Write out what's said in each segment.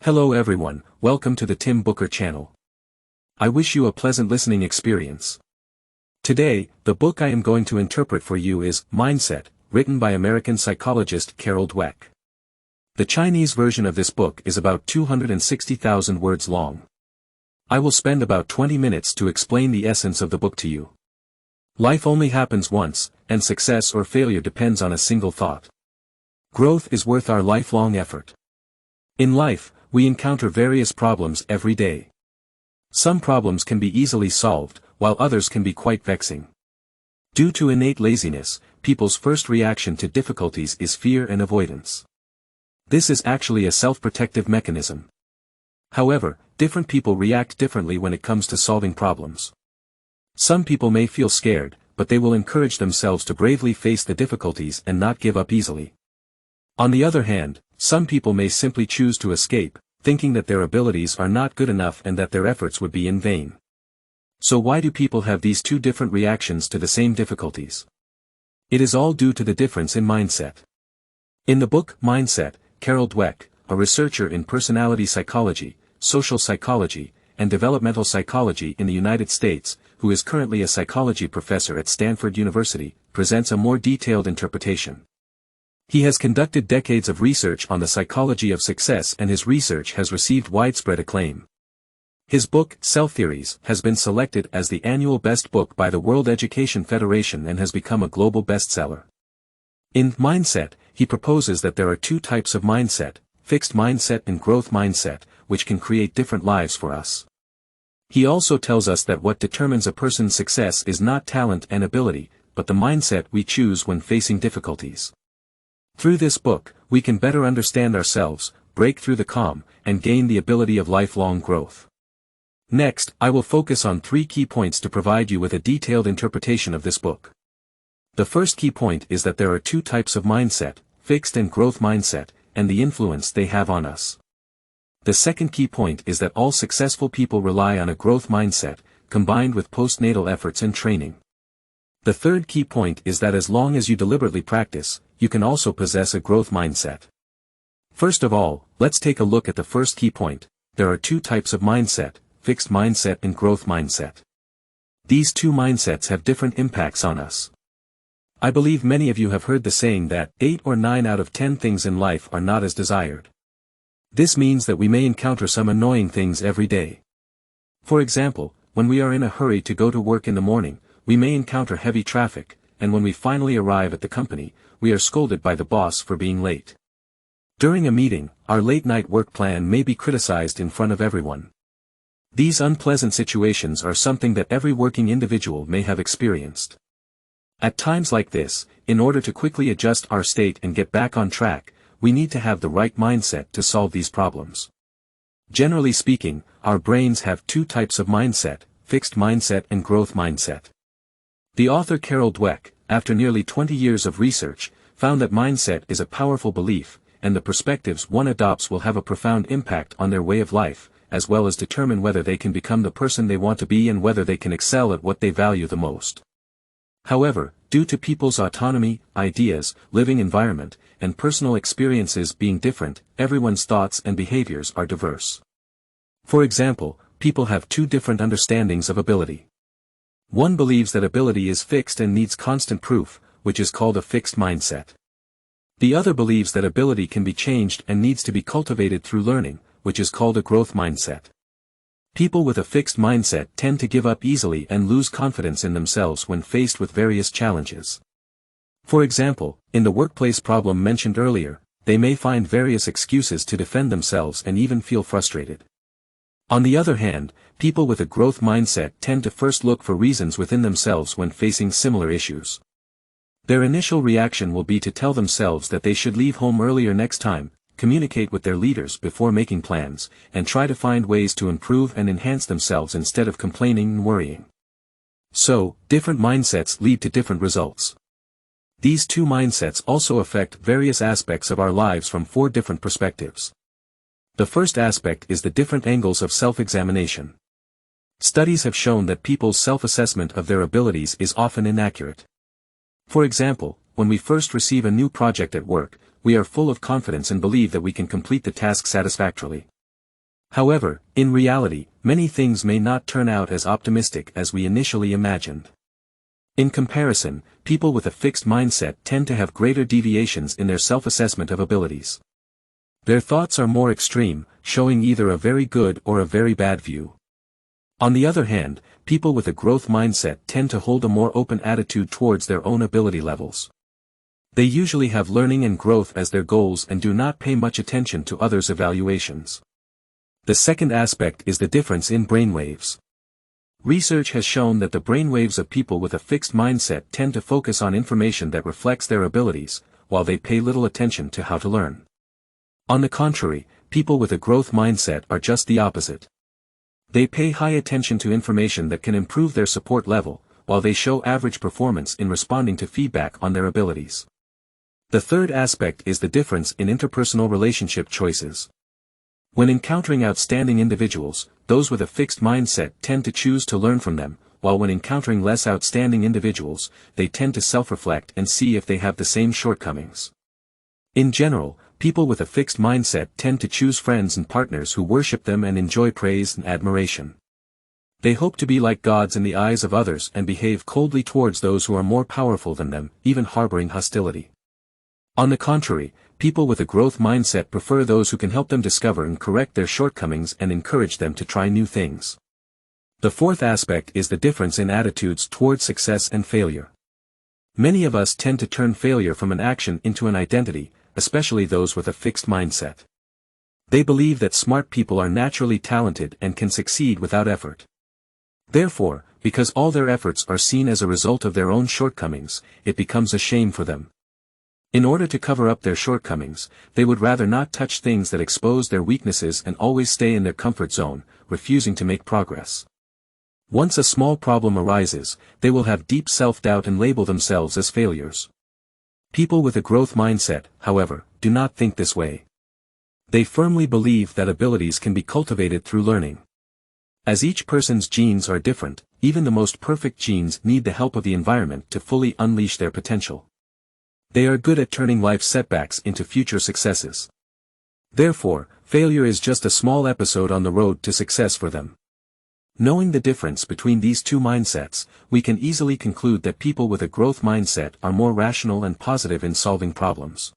Hello everyone, welcome to the Tim Booker channel. I wish you a pleasant listening experience. Today, the book I am going to interpret for you is Mindset, written by American psychologist Carol Dweck. The Chinese version of this book is about 260,000 words long. I will spend about 20 minutes to explain the essence of the book to you. Life only happens once, and success or failure depends on a single thought. Growth is worth our lifelong effort. In life, we encounter various problems every day. Some problems can be easily solved, while others can be quite vexing. Due to innate laziness, people's first reaction to difficulties is fear and avoidance. This is actually a self-protective mechanism. However, different people react differently when it comes to solving problems. Some people may feel scared, but they will encourage themselves to bravely face the difficulties and not give up easily. On the other hand, some people may simply choose to escape, thinking that their abilities are not good enough and that their efforts would be in vain. So why do people have these two different reactions to the same difficulties? It is all due to the difference in mindset. In the book Mindset, Carol Dweck, a researcher in personality psychology, social psychology, and developmental psychology in the United States, who is currently a psychology professor at Stanford University, presents a more detailed interpretation. He has conducted decades of research on the psychology of success, and his research has received widespread acclaim. His book, Self Theories, has been selected as the annual best book by the World Education Federation and has become a global bestseller. In Mindset, he proposes that there are two types of mindset, fixed mindset and growth mindset, which can create different lives for us. He also tells us that what determines a person's success is not talent and ability, but the mindset we choose when facing difficulties. Through this book, we can better understand ourselves, break through the calm, and gain the ability of lifelong growth. Next, I will focus on 3 key points to provide you with a detailed interpretation of this book. The first key point is that there are two types of mindset, fixed and growth mindset, and the influence they have on us. The second key point is that all successful people rely on a growth mindset, combined with postnatal efforts and training. The third key point is that as long as you deliberately practice, you can also possess a growth mindset. First of all, let's take a look at the first key point. There are two types of mindset, fixed mindset and growth mindset. These two mindsets have different impacts on us. I believe many of you have heard the saying that 8 or 9 out of 10 things in life are not as desired. This means that we may encounter some annoying things every day. For example, when we are in a hurry to go to work in the morning, we may encounter heavy traffic, and when we finally arrive at the company, we are scolded by the boss for being late. During a meeting, our late-night work plan may be criticized in front of everyone. These unpleasant situations are something that every working individual may have experienced. At times like this, in order to quickly adjust our state and get back on track, we need to have the right mindset to solve these problems. Generally speaking, our brains have two types of mindset, fixed mindset and growth mindset. The author Carol Dweck, after nearly 20 years of research, found that mindset is a powerful belief, and the perspectives one adopts will have a profound impact on their way of life, as well as determine whether they can become the person they want to be and whether they can excel at what they value the most. However, due to people's autonomy, ideas, living environment, and personal experiences being different, everyone's thoughts and behaviors are diverse. For example, people have two different understandings of ability. One believes that ability is fixed and needs constant proof, which is called a fixed mindset. The other believes that ability can be changed and needs to be cultivated through learning, which is called a growth mindset. People with a fixed mindset tend to give up easily and lose confidence in themselves when faced with various challenges. For example, in the workplace problem mentioned earlier, they may find various excuses to defend themselves and even feel frustrated. On the other hand, people with a growth mindset tend to first look for reasons within themselves when facing similar issues. Their initial reaction will be to tell themselves that they should leave home earlier next time, communicate with their leaders before making plans, and try to find ways to improve and enhance themselves instead of complaining and worrying. So, different mindsets lead to different results. These two mindsets also affect various aspects of our lives from 4 different perspectives. The first aspect is the different angles of self-examination. Studies have shown that people's self-assessment of their abilities is often inaccurate. For example, when we first receive a new project at work, we are full of confidence and believe that we can complete the task satisfactorily. However, in reality, many things may not turn out as optimistic as we initially imagined. In comparison, people with a fixed mindset tend to have greater deviations in their self-assessment of abilities. Their thoughts are more extreme, showing either a very good or a very bad view. On the other hand, people with a growth mindset tend to hold a more open attitude towards their own ability levels. They usually have learning and growth as their goals and do not pay much attention to others' evaluations. The second aspect is the difference in brainwaves. Research has shown that the brainwaves of people with a fixed mindset tend to focus on information that reflects their abilities, while they pay little attention to how to learn. On the contrary, people with a growth mindset are just the opposite. They pay high attention to information that can improve their support level, while they show average performance in responding to feedback on their abilities. The third aspect is the difference in interpersonal relationship choices. When encountering outstanding individuals, those with a fixed mindset tend to choose to learn from them, while when encountering less outstanding individuals, they tend to self-reflect and see if they have the same shortcomings. In general, people with a fixed mindset tend to choose friends and partners who worship them and enjoy praise and admiration. They hope to be like gods in the eyes of others and behave coldly towards those who are more powerful than them, even harboring hostility. On the contrary, people with a growth mindset prefer those who can help them discover and correct their shortcomings and encourage them to try new things. The fourth aspect is the difference in attitudes towards success and failure. Many of us tend to turn failure from an action into an identity, especially those with a fixed mindset. They believe that smart people are naturally talented and can succeed without effort. Therefore, because all their efforts are seen as a result of their own shortcomings, it becomes a shame for them. In order to cover up their shortcomings, they would rather not touch things that expose their weaknesses and always stay in their comfort zone, refusing to make progress. Once a small problem arises, they will have deep self-doubt and label themselves as failures. People with a growth mindset, however, do not think this way. They firmly believe that abilities can be cultivated through learning. As each person's genes are different, even the most perfect genes need the help of the environment to fully unleash their potential. They are good at turning life's setbacks into future successes. Therefore, failure is just a small episode on the road to success for them. Knowing the difference between these two mindsets, we can easily conclude that people with a growth mindset are more rational and positive in solving problems.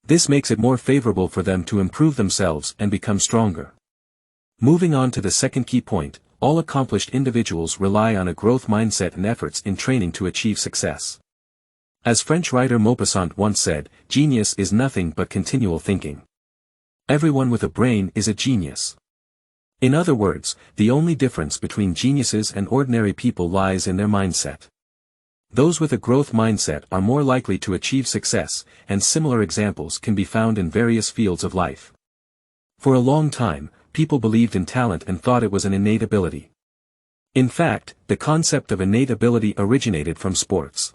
This makes it more favorable for them to improve themselves and become stronger. Moving on to the second key point, all accomplished individuals rely on a growth mindset and efforts in training to achieve success. As French writer Maupassant once said, genius is nothing but continual thinking. Everyone with a brain is a genius. In other words, the only difference between geniuses and ordinary people lies in their mindset. Those with a growth mindset are more likely to achieve success, and similar examples can be found in various fields of life. For a long time, people believed in talent and thought it was an innate ability. In fact, the concept of innate ability originated from sports.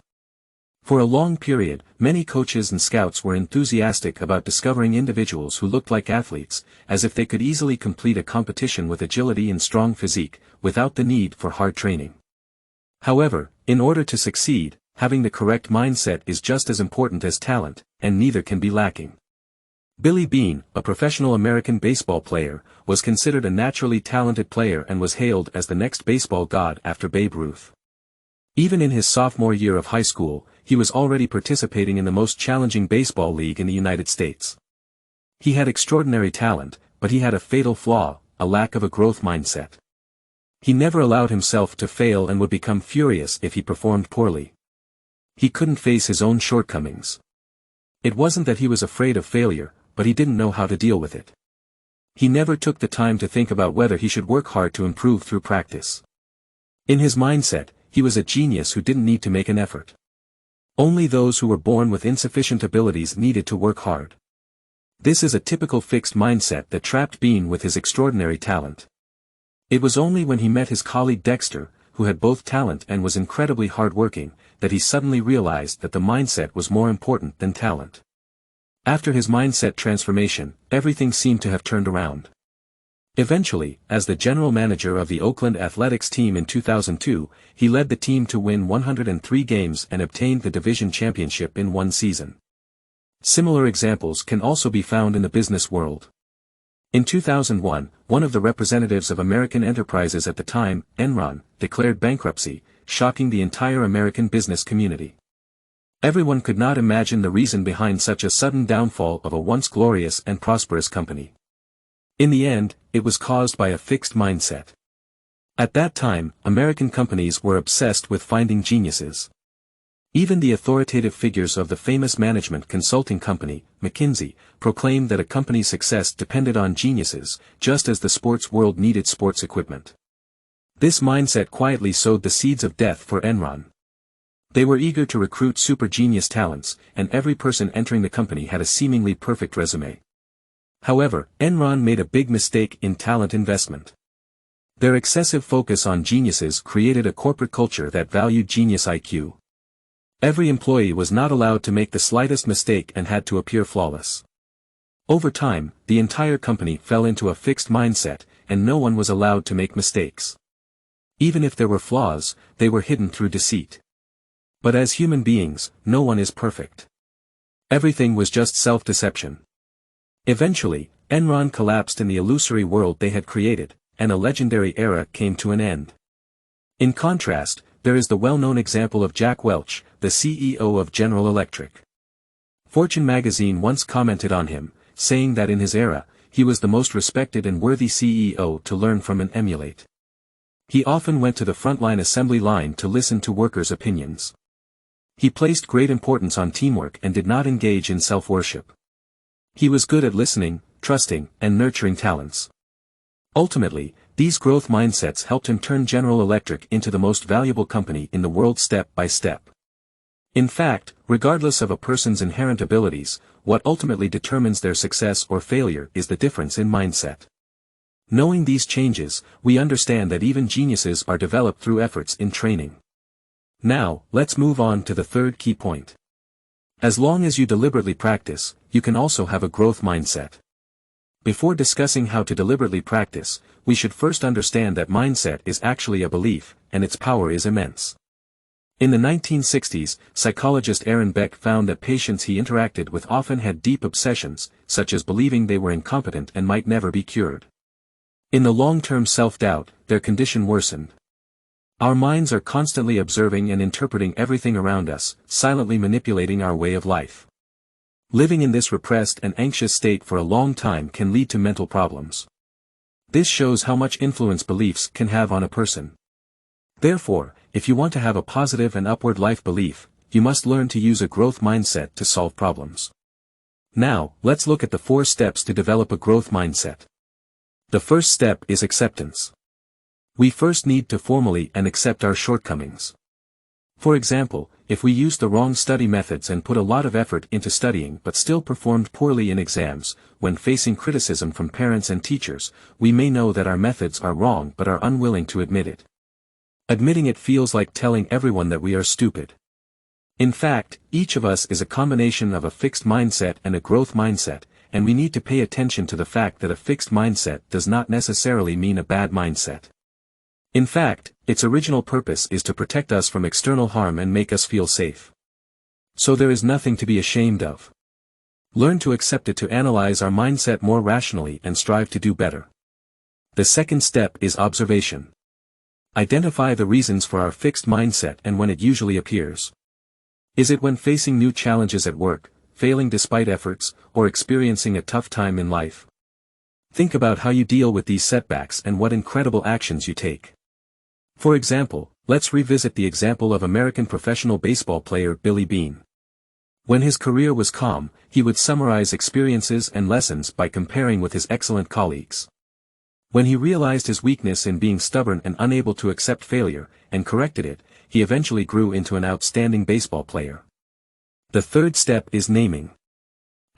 For a long period, many coaches and scouts were enthusiastic about discovering individuals who looked like athletes, as if they could easily complete a competition with agility and strong physique, without the need for hard training. However, in order to succeed, having the correct mindset is just as important as talent, and neither can be lacking. Billy Beane, a professional American baseball player, was considered a naturally talented player and was hailed as the next baseball god after Babe Ruth. Even in his sophomore year of high school, he was already participating in the most challenging baseball league in the United States. He had extraordinary talent, but he had a fatal flaw, a lack of a growth mindset. He never allowed himself to fail and would become furious if he performed poorly. He couldn't face his own shortcomings. It wasn't that he was afraid of failure, but he didn't know how to deal with it. He never took the time to think about whether he should work hard to improve through practice. In his mindset, he was a genius who didn't need to make an effort. Only those who were born with insufficient abilities needed to work hard. This is a typical fixed mindset that trapped Beane with his extraordinary talent. It was only when he met his colleague Dexter, who had both talent and was incredibly hard-working, that he suddenly realized that the mindset was more important than talent. After his mindset transformation, everything seemed to have turned around. Eventually, as the general manager of the Oakland Athletics team in 2002, he led the team to win 103 games and obtained the division championship in one season. Similar examples can also be found in the business world. In 2001, one of the representatives of American enterprises at the time, Enron, declared bankruptcy, shocking the entire American business community. Everyone could not imagine the reason behind such a sudden downfall of a once glorious and prosperous company. In the end, it was caused by a fixed mindset. At that time, American companies were obsessed with finding geniuses. Even the authoritative figures of the famous management consulting company, McKinsey, proclaimed that a company's success depended on geniuses, just as the sports world needed sports equipment. This mindset quietly sowed the seeds of death for Enron. They were eager to recruit super genius talents, and every person entering the company had a seemingly perfect resume. However, Enron made a big mistake in talent investment. Their excessive focus on geniuses created a corporate culture that valued genius IQ. Every employee was not allowed to make the slightest mistake and had to appear flawless. Over time, the entire company fell into a fixed mindset, and no one was allowed to make mistakes. Even if there were flaws, they were hidden through deceit. But as human beings, no one is perfect. Everything was just self-deception. Eventually, Enron collapsed in the illusory world they had created, and a legendary era came to an end. In contrast, there is the well-known example of Jack Welch, the CEO of General Electric. Fortune magazine once commented on him, saying that in his era, he was the most respected and worthy CEO to learn from and emulate. He often went to the frontline assembly line to listen to workers' opinions. He placed great importance on teamwork and did not engage in self-worship. He was good at listening, trusting, and nurturing talents. Ultimately, these growth mindsets helped him turn General Electric into the most valuable company in the world step by step. In fact, regardless of a person's inherent abilities, what ultimately determines their success or failure is the difference in mindset. Knowing these changes, we understand that even geniuses are developed through efforts in training. Now, let's move on to the third key point. As long as you deliberately practice, you can also have a growth mindset. Before discussing how to deliberately practice, we should first understand that mindset is actually a belief, and its power is immense. In the 1960s, psychologist Aaron Beck found that patients he interacted with often had deep obsessions, such as believing they were incompetent and might never be cured. In the long-term self-doubt, their condition worsened. Our minds are constantly observing and interpreting everything around us, silently manipulating our way of life. Living in this repressed and anxious state for a long time can lead to mental problems. This shows how much influence beliefs can have on a person. Therefore, if you want to have a positive and upward life belief, you must learn to use a growth mindset to solve problems. Now, let's look at the 4 steps to develop a growth mindset. The first step is acceptance. We first need to formally and accept our shortcomings. For example, if we used the wrong study methods and put a lot of effort into studying but still performed poorly in exams, when facing criticism from parents and teachers, we may know that our methods are wrong but are unwilling to admit it. Admitting it feels like telling everyone that we are stupid. In fact, each of us is a combination of a fixed mindset and a growth mindset, and we need to pay attention to the fact that a fixed mindset does not necessarily mean a bad mindset. In fact, its original purpose is to protect us from external harm and make us feel safe. So there is nothing to be ashamed of. Learn to accept it to analyze our mindset more rationally and strive to do better. The second step is observation. Identify the reasons for our fixed mindset and when it usually appears. Is it when facing new challenges at work, failing despite efforts, or experiencing a tough time in life? Think about how you deal with these setbacks and what incredible actions you take. For example, let's revisit the example of American professional baseball player Billy Beane. When his career was calm, he would summarize experiences and lessons by comparing with his excellent colleagues. When he realized his weakness in being stubborn and unable to accept failure, and corrected it, he eventually grew into an outstanding baseball player. The third step is naming.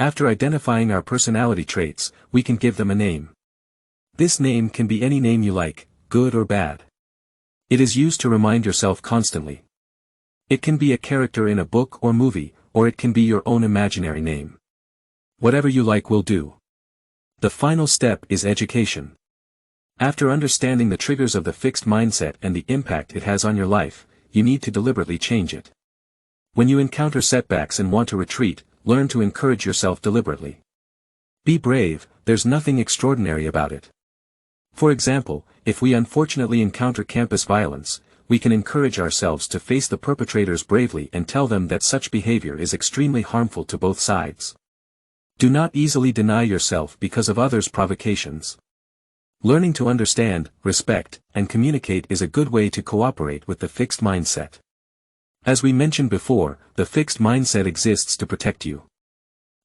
After identifying our personality traits, we can give them a name. This name can be any name you like, good or bad. It is used to remind yourself constantly. It can be a character in a book or movie, or it can be your own imaginary name. Whatever you like will do. The final step is education. After understanding the triggers of the fixed mindset and the impact it has on your life, you need to deliberately change it. When you encounter setbacks and want to retreat, learn to encourage yourself deliberately. Be brave, there's nothing extraordinary about it. For example, if we unfortunately encounter campus violence, we can encourage ourselves to face the perpetrators bravely and tell them that such behavior is extremely harmful to both sides. Do not easily deny yourself because of others' provocations. Learning to understand, respect, and communicate is a good way to cooperate with the fixed mindset. As we mentioned before, the fixed mindset exists to protect you.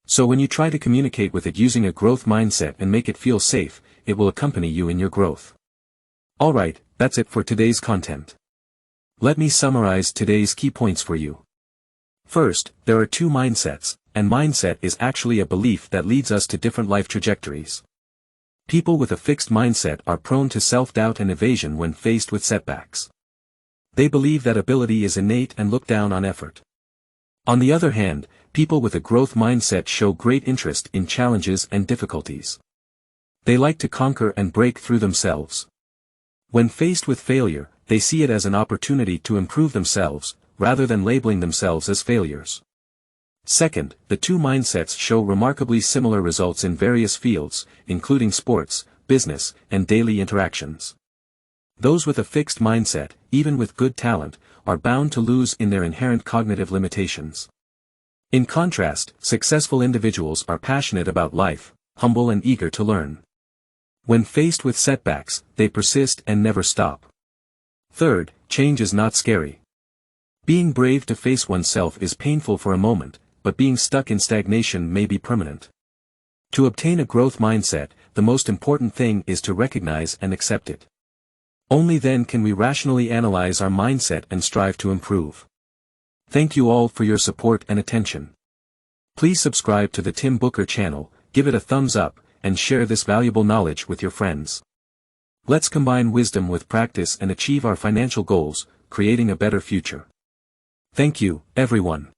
So when you try to communicate with it using a growth mindset and make it feel safe, it will accompany you in your growth. Alright, that's it for today's content. Let me summarize today's key points for you. First, there are two mindsets, and mindset is actually a belief that leads us to different life trajectories. People with a fixed mindset are prone to self-doubt and evasion when faced with setbacks. They believe that ability is innate and look down on effort. On the other hand, people with a growth mindset show great interest in challenges and difficulties. They like to conquer and break through themselves. When faced with failure, they see it as an opportunity to improve themselves, rather than labeling themselves as failures. Second, the two mindsets show remarkably similar results in various fields, including sports, business, and daily interactions. Those with a fixed mindset, even with good talent, are bound to lose in their inherent cognitive limitations. In contrast, successful individuals are passionate about life, humble and eager to learn. When faced with setbacks, they persist and never stop. Third, change is not scary. Being brave to face oneself is painful for a moment, but being stuck in stagnation may be permanent. To obtain a growth mindset, the most important thing is to recognize and accept it. Only then can we rationally analyze our mindset and strive to improve. Thank you all for your support and attention. Please subscribe to the Tim Booker channel, give it a thumbs up, and share this valuable knowledge with your friends. Let's combine wisdom with practice and achieve our financial goals, creating a better future. Thank you, everyone.